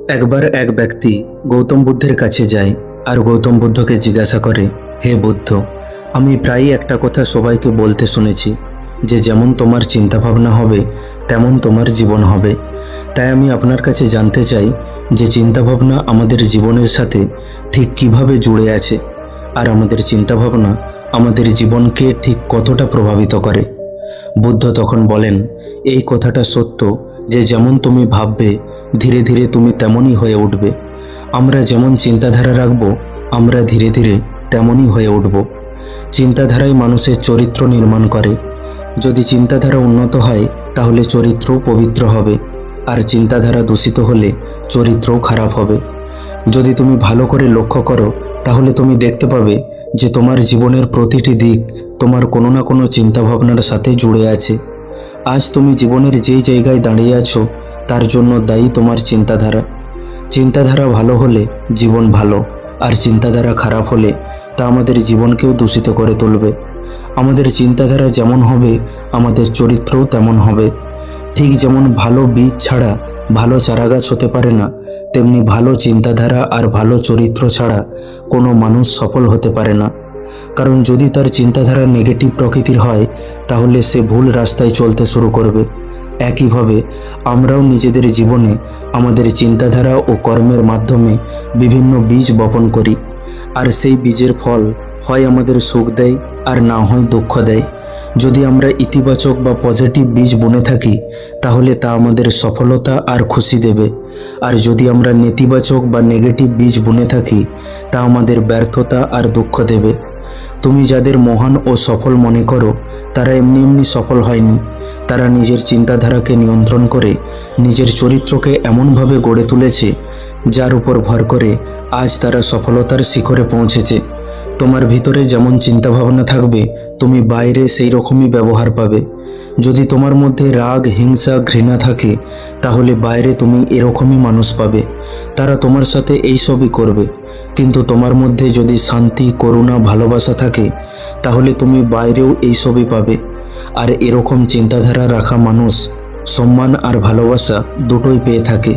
একবার এক ব্যক্তি গৌতম বুদ্ধের কাছে যায় আর গৌতম বুদ্ধকে জিজ্ঞাসা করে, হে বুদ্ধ, আমি প্রায়ই একটা কথা সবাইকে বলতে শুনেছি যে যেমন তোমার চিন্তাভাবনা হবে তেমন তোমার জীবন হবে। তাই আমি আপনার কাছে জানতে চাই যে চিন্তাভাবনা আমাদের জীবনের সাথে ঠিক কিভাবে জুড়ে আছে, আর আমাদের চিন্তাভাবনা আমাদের জীবনকে ঠিক কতটা প্রভাবিত করে। বুদ্ধ তখন বলেন, এই কথাটা সত্য যে যেমন তুমি ভাববে ধীরে ধীরে তুমি তেমনই হয়ে উঠবে। আমরা যেমন চিন্তাধারা রাখব আমরা ধীরে ধীরে তেমনই হয়ে উঠব। চিন্তাধারাই মানুষের চরিত্র নির্মাণ করে। যদি চিন্তাধারা উন্নত হয় তাহলে চরিত্রও পবিত্র হবে, আর চিন্তাধারা দূষিত হলে চরিত্রও খারাপ হবে। যদি তুমি ভালো করে লক্ষ্য করো তাহলে তুমি দেখতে পাবে যে তোমার জীবনের প্রতিটি দিক তোমার কোনো না কোনো চিন্তাভাবনার সাথে জুড়ে আছে। আজ তুমি জীবনের যেই জায়গায় দাঁড়িয়ে আছো তার জন্য দায়ী তোমার চিন্তাধারা। চিন্তাধারা ভালো হলে জীবন ভালো, আর চিন্তাধারা খারাপ হলে তা আমাদের জীবনকেও দূষিত করে তুলবে। আমাদের চিন্তাধারা যেমন হবে আমাদের চরিত্রও তেমন হবে। ঠিক যেমন ভালো বীজ ছাড়া ভালো চারাগাছ হতে পারে না, তেমনি ভালো চিন্তাধারা আর ভালো চরিত্র ছাড়া কোনো মানুষ সফল হতে পারে না। কারণ যদি তার চিন্তাধারা নেগেটিভ প্রকৃতির হয় তাহলে সে ভুল রাস্তায় চলতে শুরু করবে। একইভাবে আমরাও নিজেদের জীবনে আমাদের চিন্তাধারা ও কর্মের মাধ্যমে বিভিন্ন বীজ বপন করি, আর সেই বীজের ফল হয় আমাদের সুখ দেয় আর না হয় দুঃখ দেয়। যদি আমরা ইতিবাচক বা পজিটিভ বীজ বুনে থাকি তাহলে তা আমাদের সফলতা আর খুশি দেবে, আর যদি আমরা নেতিবাচক বা নেগেটিভ বীজ বুনে থাকি তা আমাদের ব্যর্থতা আর দুঃখ দেবে। তুমি যাদের মহান ও সফল মনে করো তারা এমনি এমনি সফল হয়নি। তারা নিজের চিন্তাধারাকে নিয়ন্ত্রণ করে নিজের চরিত্রকে এমনভাবে গড়ে তুলেছে যার উপর ভর করে আজ তারা সফলতার শিখরে পৌঁছেছে। তোমার ভিতরে যেমন চিন্তাভাবনা থাকবে তুমি বাইরে সেই রকমই ব্যবহার পাবে। যদি তোমার মধ্যে রাগ, হিংসা, ঘৃণা থাকে তাহলে বাইরে তুমি এরকমই মানুষ পাবে। তারা তোমার সাথে এই সবই করবে। কিন্তু তোমার মধ্যে যদি শান্তি, করুণা, ভালোবাসা থাকে তাহলে তুমি বাইরেও এই সবই পাবে। আর এরকম চিন্তাধারা রাখা মানুষ সম্মান আর ভালোবাসা দুটোই পেয়ে থাকে।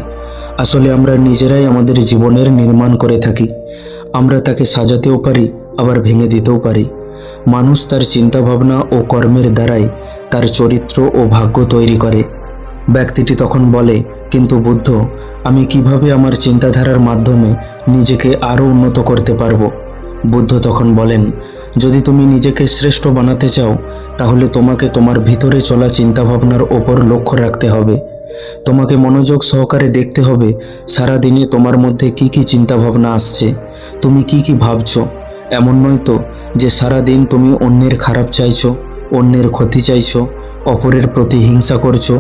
আসলে আমরা নিজেরাই আমাদের জীবনের নির্মাণ করে থাকি। আমরা তাকে সাজাতেও পারি আবার ভেঙে দিতেও পারি। মানুষ তার চিন্তাভাবনা ও কর্মের দ্বারাই তার চরিত্র ও ভাগ্য তৈরি করে। ব্যক্তিটি তখন বলে, কিন্তু বুদ্ধ, আমি কিভাবে আমার চিন্তাধারার মাধ্যমে নিজেকে আরও উন্নত করতে পারবো? বুদ্ধ তখন বলেন, যদি তুমি নিজেকে শ্রেষ্ঠ বানাতে চাও তাহলে তোমাকে তোমার ভিতরে চলা চিন্তাভাবনার ওপর লক্ষ্য রাখতে হবে। তোমাকে মনোযোগ সহকারে দেখতে হবে সারাদিনে তোমার মধ্যে কি কি চিন্তাভাবনা আসছে, তুমি কি কি ভাবছো। এমন নয় তো যে সারাদিন তুমি অন্যের খারাপ চাইছো, অন্যের ক্ষতি চাইছো, অপরের প্রতি হিংসা করছো।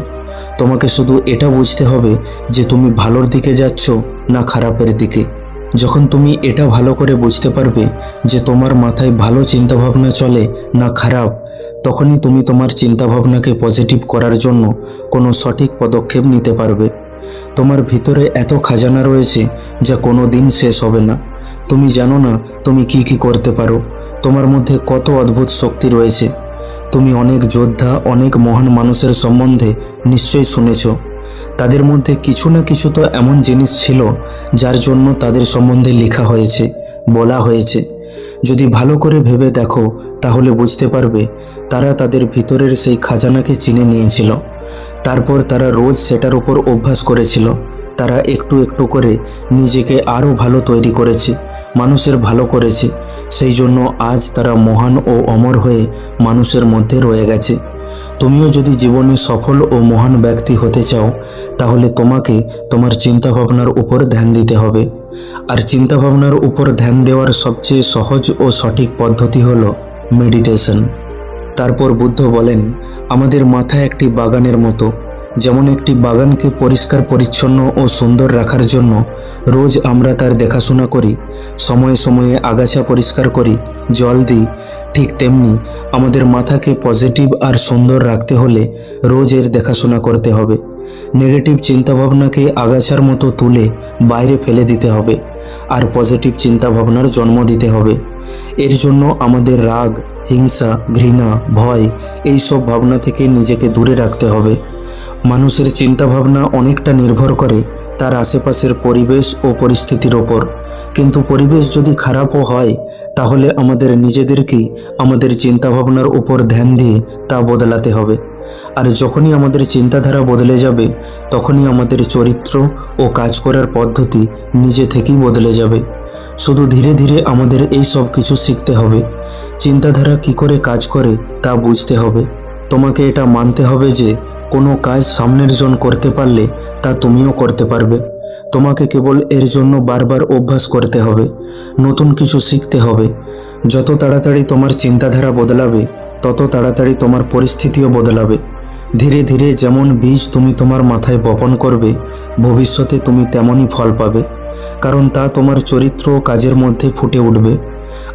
তোমাকে শুধু এটা বুঝতে হবে যে তুমি ভালোর দিকে যাচ্ছ না খারাপের দিকে। যখন তুমি এটা ভালো করে বুঝতে পারবে যে তোমার মাথায় ভালো চিন্তাভাবনা চলে না খারাপ, তখনই তুমি তোমার চিন্তাভাবনাকে পজিটিভ করার জন্য কোনো সঠিক পদক্ষেপ নিতে পারবে। তোমার ভিতরে এত খাজানা রয়েছে যা কোনো দিন শেষ হবে না। তুমি জানো না তুমি কি কি করতে পারো। তোমার মধ্যে কত অদ্ভুত শক্তি রয়েছে। তুমি অনেক যোদ্ধা, অনেক মহান মানুষের সম্বন্ধে নিশ্চয়ই শুনেছ। তাদের মধ্যে কিছু না কিছু তো এমন জিনিস ছিল যার জন্য তাদের সম্বন্ধে লেখা হয়েছে, বলা হয়েছে। যদি ভালো করে ভেবে দেখো তাহলে বুঝতে পারবে তারা তাদের ভিতরের সেই খাজানাকে চিনে নিয়েছিল। তারপর তারা রোজ সেটার উপর অভ্যাস করেছিল। তারা একটু একটু করে নিজেকে আরও ভালো তৈরি করেছে, মানুষের ভালো করেছে। সেই জন্য আজ তারা মহান ও অমর হয়ে মানুষের মধ্যে রয়ে গেছে। তুমিও যদি জীবনে সফল ও মহান ব্যক্তি হতে চাও তাহলে তোমাকে তোমার চিন্তাভাবনার উপর ধ্যান দিতে হবে। আর চিন্তাভাবনার উপর ধ্যান দেওয়ার সবচেয়ে সহজ ও সঠিক পদ্ধতি হলো মেডিটেশন। তারপর বুদ্ধ বলেন, আমাদের মাথা একটি বাগানের মতো। যেমন একটি বাগানকে পরিষ্কার পরিচ্ছন্ন ও সুন্দর রাখার জন্য রোজ আমরা তার দেখাশোনা করি, সময়ে সময়ে আগাছা পরিষ্কার করি, জল দিই, ঠিক তেমনি আমাদের মাথাকে পজিটিভ আর সুন্দর রাখতে হলে রোজ এর দেখাশোনা করতে হবে। নেগেটিভ চিন্তাভাবনাকে আগাছার মতো তুলে বাইরে ফেলে দিতে হবে, আর পজিটিভ চিন্তাভাবনার জন্ম দিতে হবে। এর জন্য আমাদের রাগ, হিংসা, ঘৃণা, ভয় এই সব ভাবনা থেকে নিজেকে দূরে রাখতে হবে। মানুষের চিন্তাভাবনা অনেকটা নির্ভর করে তার আশেপাশের পরিবেশ ও পরিস্থিতির ওপর। কিন্তু পরিবেশ যদি খারাপও হয়, তাহলে আমাদের নিজেদেরকেই আমাদের চিন্তাভাবনার উপর ধ্যান দিয়ে তা বদলাতে হবে। আর যখনই আমাদের চিন্তাধারা বদলে যাবে, তখনই আমাদের চরিত্র ও কাজ করার পদ্ধতি নিজে থেকেই বদলে যাবে। শুধু ধীরে ধীরে আমাদের এই সব কিছু শিখতে হবে। চিন্তাধারা কি করে কাজ করে তা বুঝতে হবে। তোমাকে এটা মানতে হবে যে কোনো কাজ সামনের জন করতে পারলে তা তুমিও করতে পারবে। তোমাকে কেবল এর জন্য বারবার অভ্যাস করতে হবে, নতুন কিছু শিখতে হবে। যত তাড়াতাড়ি তোমার চিন্তাধারা বদলাবে, তত তাড়াতাড়ি তোমার পরিস্থিতিও বদলাবে। ধীরে ধীরে যেমন বীজ তুমি তোমার মাথায় বপন করবে, ভবিষ্যতে তুমি তেমনই ফল পাবে, কারণ তা তোমার চরিত্র ও কাজের মধ্যে ফুটে উঠবে।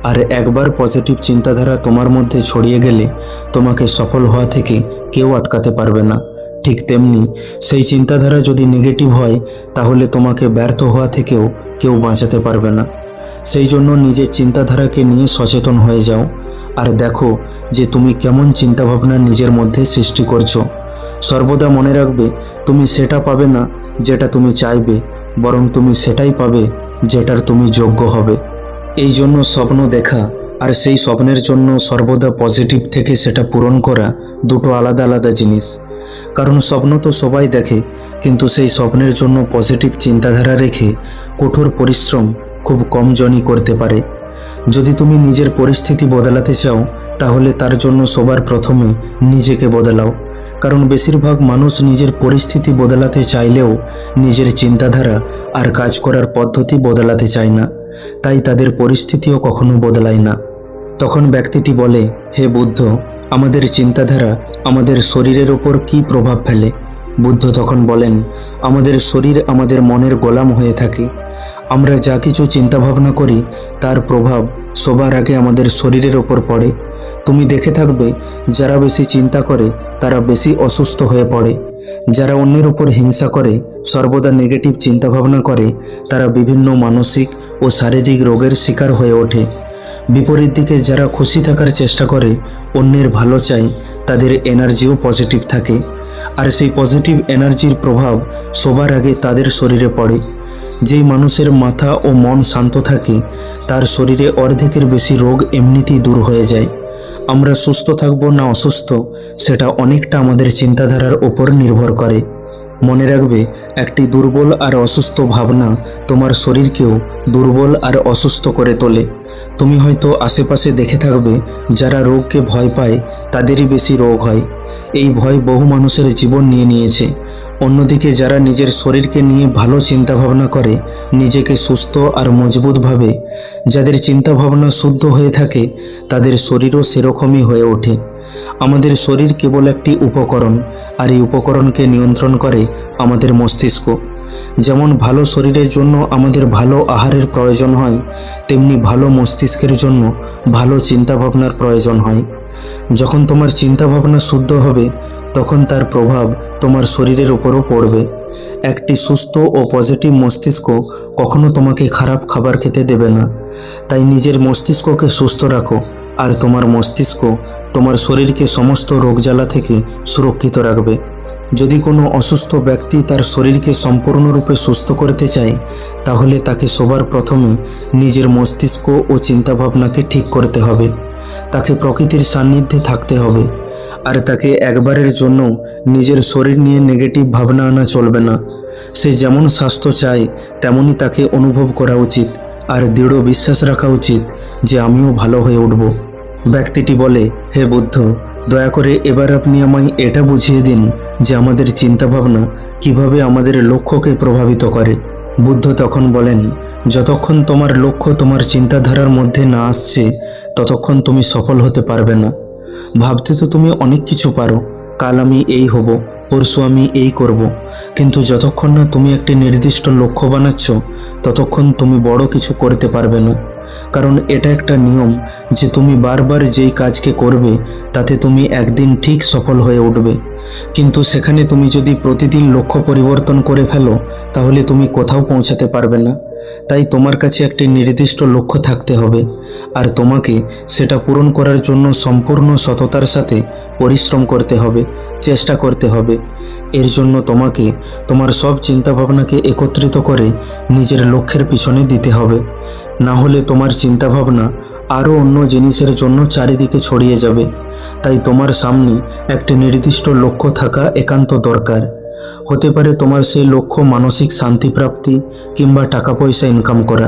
আর একবার পজিটিভ চিন্তাধারা তোমার মধ্যে ছড়িয়ে গেলে তোমাকে সফল হওয়া থেকে কেউ আটকাতে পারবে না। ঠিক তেমনি সেই চিন্তাধারা যদি নেগেটিভ হয়, তাহলে তোমাকে ব্যর্থ হওয়া থেকেও কেউ বাঁচাতে পারবে না। সেই জন্য নিজের চিন্তাধারাকে নিয়ে সচেতন হয়ে যাও, আর দেখো যে তুমি কেমন চিন্তাভাবনা নিজের মধ্যে সৃষ্টি করছো। সর্বদা মনে রাখবে, তুমি সেটা পাবে না যেটা তুমি চাইবে, বরং তুমি সেটাই পাবে যেটার তুমি যোগ্য হবে। এই জন্য স্বপ্ন দেখা আর সেই স্বপ্নের জন্য সর্বদা পজিটিভ থেকে সেটা পূরণ করা দুটো আলাদা আলাদা জিনিস। কারণ স্বপ্ন তো সবাই দেখে, কিন্তু সেই স্বপ্নের জন্য পজিটিভ চিন্তাধারা রেখে কঠোর পরিশ্রম খুব কম জনই করতে পারে। যদি তুমি নিজের পরিস্থিতি বদলাতে চাও, তাহলে তার জন্য সবার প্রথমে নিজেকে বদলাও। কারণ বেশিরভাগ মানুষ নিজের পরিস্থিতি বদলাতে চাইলেও নিজের চিন্তাধারা আর কাজ করার পদ্ধতি বদলাতে চায় না, তাই তাদের পরিস্থিতিও কখনো বদলায় না। তখন ব্যক্তিটি বলে, হে বুদ্ধ, আমাদের চিন্তাধারা আমাদের শরীরের ওপর কী প্রভাব ফেলে? বুদ্ধ তখন বলেন, আমাদের শরীর আমাদের মনের গোলাম হয়ে থাকে। আমরা যা কিছু চিন্তাভাবনা করি তার প্রভাব সবার আগে আমাদের শরীরের ওপর পড়ে। তুমি দেখে থাকবে, যারা বেশি চিন্তা করে তারা বেশি অসুস্থ হয়ে পড়ে। যারা অন্যের উপর হিংসা করে, সর্বদা নেগেটিভ চিন্তাভাবনা করে, তারা বিভিন্ন মানসিক ও শারীরিক রোগের শিকার হয়ে ওঠে। বিপরীত দিকে যারা খুশি থাকার চেষ্টা করে, অন্যের ভালো চায়, তাদের এনার্জিও পজিটিভ থাকে। আর সেই পজিটিভ এনার্জির প্রভাব সবার আগে তাদের শরীরে পড়ে। যেই মানুষের মাথা ও মন শান্ত থাকে, তার শরীরে অর্ধেকের বেশি রোগ এমনিতেই দূর হয়ে যায়। আমরা সুস্থ থাকবো না অসুস্থ, সেটা অনেকটা আমাদের চিন্তাধারার ওপর নির্ভর করে। মনে রাখবে, একটি দুর্বল আর অসুস্থ ভাবনা তোমার শরীরকেও দুর্বল আর অসুস্থ করে তোলে। তুমি হয়তো আশেপাশে দেখে থাকবে, যারা রোগকে ভয় পায় তাদেরই বেশি রোগ হয়। এই ভয় বহু মানুষের জীবন নিয়ে নিয়েছে। অন্যদিকে যারা নিজের শরীরকে নিয়ে ভালো চিন্তাভাবনা করে, নিজেকে সুস্থ আর মজবুত ভাবে, যাদের চিন্তাভাবনা শুদ্ধ হয়ে থাকে, তাদের শরীরও সেরকমই হয়ে ওঠে। আমাদের শরীর কেবল একটি উপকরণ, আর এই উপকরণকে নিয়ন্ত্রণ করে আমাদের মস্তিষ্ক। যেমন ভালো শরীরের জন্য আমাদের ভালো আহারের প্রয়োজন হয়, তেমনি ভালো মস্তিষ্কের জন্য ভালো চিন্তাভাবনার প্রয়োজন হয়। যখন তোমার চিন্তাভাবনা শুদ্ধ হবে, তখন তার প্রভাব তোমার শরীরের উপরও পড়বে। একটি সুস্থ ও পজিটিভ মস্তিষ্ক কখনো তোমাকে খারাপ খাবার খেতে দেবে না। তাই নিজের মস্তিষ্ককে সুস্থ রাখো, আর তোমার মস্তিষ্ক তোমার শরীরকে সমস্ত রোগজ্বালা থেকে সুরক্ষিত রাখবে। যদি কোনো অসুস্থ ব্যক্তি তার শরীরকে সম্পূর্ণরূপে সুস্থ করতে চায়, তাহলে তাকে সবার প্রথমে নিজের মস্তিষ্ক ও চিন্তাভাবনাকে ঠিক করতে হবে। তাকে প্রকৃতির সান্নিধ্যে থাকতে হবে, আর তাকে একবারের জন্য নিজের শরীর নিয়ে নেগেটিভ ভাবনা আনা চলবে না। সে যেমন স্বাস্থ্য চায় তেমনই তাকে অনুভব করা উচিত, আর দৃঢ় বিশ্বাস রাখা উচিত যে আমিও ভালো হয়ে উঠব। ব্যক্তিটি বলে, হে বুদ্ধ, দয়া করে এবার আপনি আমায় এটা বুঝিয়ে দিন যে আমাদের চিন্তাভাবনা কিভাবে আমাদের লক্ষ্যকে প্রভাবিত করে। বুদ্ধ তখন বলেন, যতক্ষণ তোমার লক্ষ্য তোমার চিন্তাধারার মধ্যে না আসছে, ততক্ষণ তুমি সফল হতে পারবে না। ভাবতে তো তুমি অনেক কিছু পারো, কাল আমি এই হব, পরশু আমি এই করব, কিন্তু যতক্ষণ না তুমি একটি নির্দিষ্ট লক্ষ্য বানাচ্ছ, ততক্ষণ তুমি বড় কিছু করতে পারবে না। কারণ এটা একটা নিয়ম যে তুমি বারবার যেই কাজকে করবে তাতে তুমি একদিন ঠিক সফল হয়ে উঠবে। কিন্তু সেখানে তুমি যদি প্রতিদিন লক্ষ্য পরিবর্তন করে ফেলো তাহলে তুমি কোথাও পৌঁছাতে পারবে না। তাই তোমার কাছে একটি নির্দিষ্ট লক্ষ্য থাকতে হবে, আর তোমাকে সেটা পূরণ করার জন্য সম্পূর্ণ সততার সাথে পরিশ্রম করতে হবে, চেষ্টা করতে হবে। এর জন্য তোমাকে তোমার সব চিন্তাভাবনাকে একত্রিত করে নিজের লক্ষ্যের পিছনে দিতে হবে। না হলে তোমার চিন্তাভাবনা আরও অন্য জিনিসের জন্য চারিদিকে ছড়িয়ে যাবে। তাই তোমার সামনে একটি নির্দিষ্ট লক্ষ্য থাকা একান্ত দরকার। হতে পারে তোমার সেই লক্ষ্য মানসিক শান্তি প্রাপ্তি কিংবা টাকা পয়সা ইনকাম করা।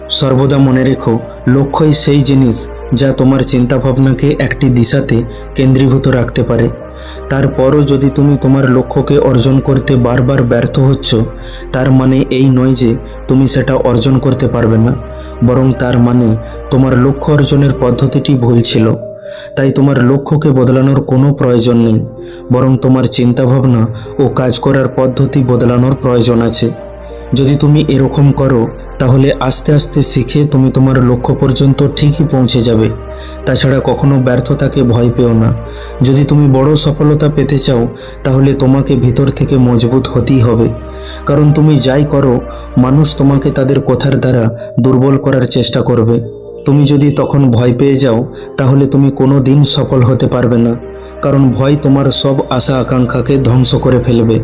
সর্বদা মনে রেখো, লক্ষ্যই সেই জিনিস যা তোমার চিন্তাভাবনাকে একটি দিশাতে কেন্দ্রীভূত রাখতে পারে। তারপরও যদি তুমি তোমার লক্ষ্যকে অর্জন করতে বারবার ব্যর্থ হচ্ছ, তার মানে এই নয় যে তুমি সেটা অর্জন করতে পারবে না, বরং তার মানে তোমার লক্ষ্য অর্জনের পদ্ধতিটি ভুল ছিল। তাই তোমার লক্ষ্যকে বদলানোর কোনো প্রয়োজন নেই, বরং তোমার চিন্তাভাবনা ও কাজ করার পদ্ধতি বদলানোর প্রয়োজন আছে। যদি তুমি এরকম করো তাহলে আস্তে আস্তে শিখে তুমি তোমার লক্ষ্য পর্যন্ত ঠিকই পৌঁছে যাবে। তাছাড়া কখনো ব্যর্থতাকে ভয় পেও না। যদি তুমি বড় সফলতা পেতে চাও তাহলে তোমাকে ভিতর থেকে মজবুত হতেই হবে। কারণ তুমি যাই করো, মানুষ তোমাকে তাদের কথার দ্বারা দুর্বল করার চেষ্টা করবে। তুমি যদি তখন ভয় পেয়ে যাও তাহলে তুমি কোনো দিন সফল হতে পারবে না, কারণ ভয় তোমার সব আশা আকাঙ্ক্ষাকে ধ্বংস করে ফেলবে।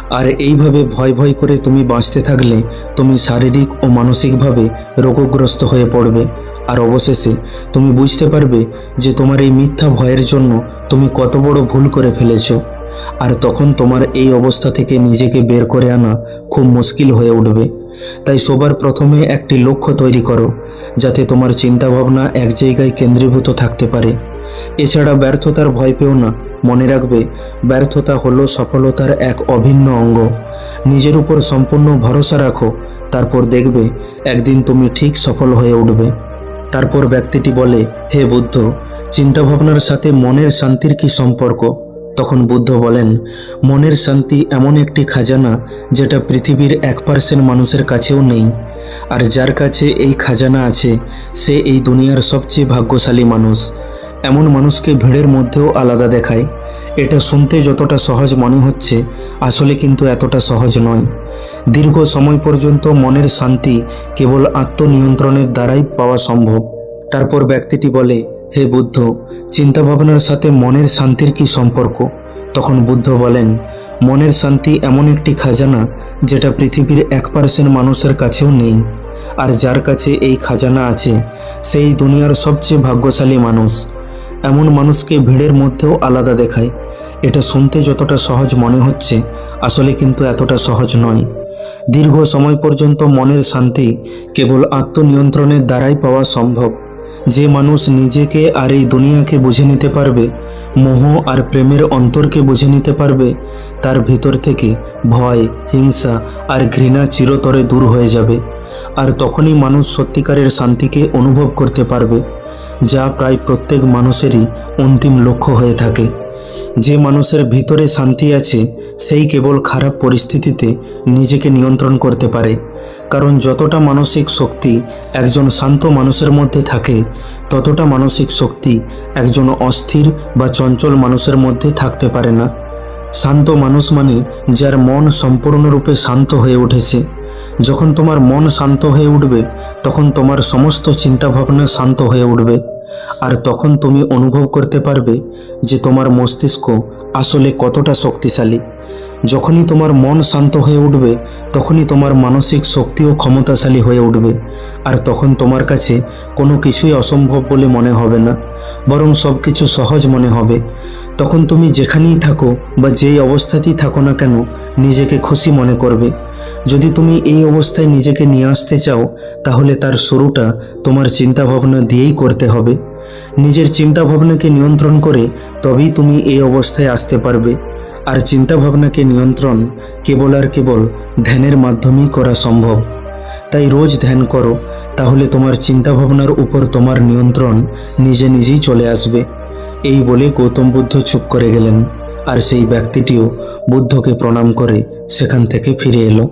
আর এইভাবে ভয় ভয় করে তুমি বাঁচতে থাকলে তুমি শারীরিক ও মানসিকভাবে রোগগ্রস্ত হয়ে পড়বে। আর অবশেষে তুমি বুঝতে পারবে যে তোমার এই মিথ্যা ভয়ের জন্য তুমি কত বড় ভুল করে ফেলেছ। আর তখন তোমার এই অবস্থা থেকে নিজেকে বের করে আনা খুব মুশকিল হয়ে উঠবে। তাই সবার প্রথমে একটি লক্ষ্য তৈরি করো, যাতে তোমার চিন্তাভাবনা এক জায়গায় কেন্দ্রীভূত থাকতে পারে। এছাড়া ব্যর্থতার ভয় পেও না। মনে রাখবে, ব্যর্থতা হলো সফলতার এক অভিন্ন অঙ্গ। নিজের উপর সম্পূর্ণ ভরসা রাখো, তারপর দেখবে একদিন তুমি ঠিক সফল হয়ে উঠবে। তারপর ব্যক্তিটি বলে, হে বুদ্ধ, চিন্তাভাবনার সাথে মনের শান্তির কি সম্পর্ক? তখন বুদ্ধ বলেন, মনের শান্তি এমন একটি খাজানা যেটা পৃথিবীর 1% মানুষের কাছেও নেই। আর যার কাছে এই খাজানা আছে সে এই দুনিয়ার সবচেয়ে ভাগ্যশালী মানুষ। এমন মানুষকে ভিড়ের মধ্যেও আলাদা দেখায়। এটা শুনতে যতটা সহজ মনে হচ্ছে, আসলে কিন্তু এতটা সহজ নয়। দীর্ঘ সময় পর্যন্ত মনের শান্তি কেবল আত্মনিয়ন্ত্রণের দ্বারাই পাওয়া সম্ভব। তারপর ব্যক্তিটি বলে, হে বুদ্ধ, চিন্তাভাবনার সাথে মনের শান্তির কি সম্পর্ক? তখন বুদ্ধ বলেন, মনের শান্তি এমন একটি খাজানা যেটা পৃথিবীর 1% মানুষের কাছেও নেই। আর যার কাছে এই খাজানা আছে সেই দুনিয়ার সবচেয়ে ভাগ্যশালী মানুষ। এমন মানুষকে ভিড়ের মধ্যেও আলাদা দেখায়। এটা শুনতে যতটা সহজ মনে হচ্ছে, আসলে কিন্তু এতটা সহজ নয়। দীর্ঘ সময় পর্যন্ত মনের শান্তি কেবল আত্মনিয়ন্ত্রণের দ্বারাই পাওয়া সম্ভব। যে মানুষ নিজেকে আর এই দুনিয়াকে বুঝে নিতে পারবে, মোহ আর প্রেমের অন্তরকে বুঝে নিতে পারবে, তার ভিতর থেকে ভয়, হিংসা আর ঘৃণা চিরতরে দূর হয়ে যাবে। আর তখনই মানুষ সত্যিকারের শান্তিকে অনুভব করতে পারবে, যা প্রায় প্রত্যেক মানুষেরই অন্তিম লক্ষ্য হয়ে থাকে। যে মানুষের ভিতরে শান্তি আছে সেই কেবল খারাপ পরিস্থিতিতে নিজেকে নিয়ন্ত্রণ করতে পারে। কারণ যতটা মানসিক শক্তি একজন শান্ত মানুষের মধ্যে থাকে, ততটা মানসিক শক্তি একজন অস্থির বা চঞ্চল মানুষের মধ্যে থাকতে পারে না। শান্ত মানুষ মানে যার মন সম্পূর্ণরূপে শান্ত হয়ে উঠেছে। যখন তোমার মন শান্ত হয়ে উঠবে তখন তোমার সমস্ত চিন্তাভাবনা শান্ত হয়ে উঠবে। আর তখন তুমি অনুভব করতে পারবে যে তোমার মস্তিষ্ক আসলে কতটা শক্তিশালী। যখনই তোমার মন শান্ত হয়ে উঠবে তখনই তোমার মানসিক শক্তিও ক্ষমতাশালী হয়ে উঠবে। আর তখন তোমার কাছে কোনো কিছুই অসম্ভব বলে মনে হবে না, বরং সব কিছু সহজ মনে হবে। তখন তুমি যেখানেই থাকো বা যেই অবস্থাতেই থাকো না কেন, নিজেকে খুশি মনে করবে। যদি তুমি এই অবস্থায় নিজেকে নিয়ে আসতে চাও তাহলে তার শুরুটা তোমার চিন্তাভাবনা দিয়েই করতে হবে। নিজের চিন্তাভাবনাকে নিয়ন্ত্রণ করে তবেই তুমি এই অবস্থায় আসতে পারবে। আর চিন্তাভাবনাকে নিয়ন্ত্রণ কেবল আর কেবল ধ্যানের মাধ্যমেই করা সম্ভব। তাই রোজ ধ্যান করো, তাহলে তোমার চিন্তাভাবনার উপর তোমার নিয়ন্ত্রণ নিজে নিজেই চলে আসবে। এই বলে গৌতম বুদ্ধ চুপ করে গেলেন। আর সেই ব্যক্তিটিও বুদ্ধকে প্রণাম করে সেখান থেকে ফিরে এলো।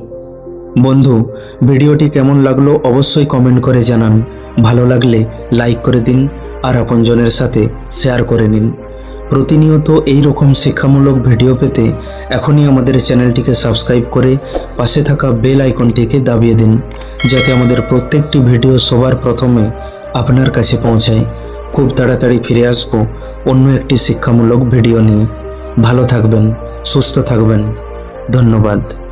বন্ধু, ভিডিওটি কেমন লাগলো অবশ্যই কমেন্ট করে জানান। ভালো লাগলে লাইক করে দিন আর আপনজনের সাথে শেয়ার করে নিন। প্রতিনিয়ত এই রকম শিক্ষামূলক ভিডিও পেতে এখনই আমাদের চ্যানেলটিকে সাবস্ক্রাইব করে পাশে থাকা বেল আইকনটিকে দাবিয়ে দিন, যাতে আমাদের প্রত্যেকটি ভিডিও সবার প্রথমে আপনার কাছে পৌঁছায়। খুব তাড়াতাড়ি ফিরে আসবো অন্য একটি শিক্ষামূলক ভিডিও নিয়ে। ভালো থাকবেন, সুস্থ থাকবেন। ধন্যবাদ।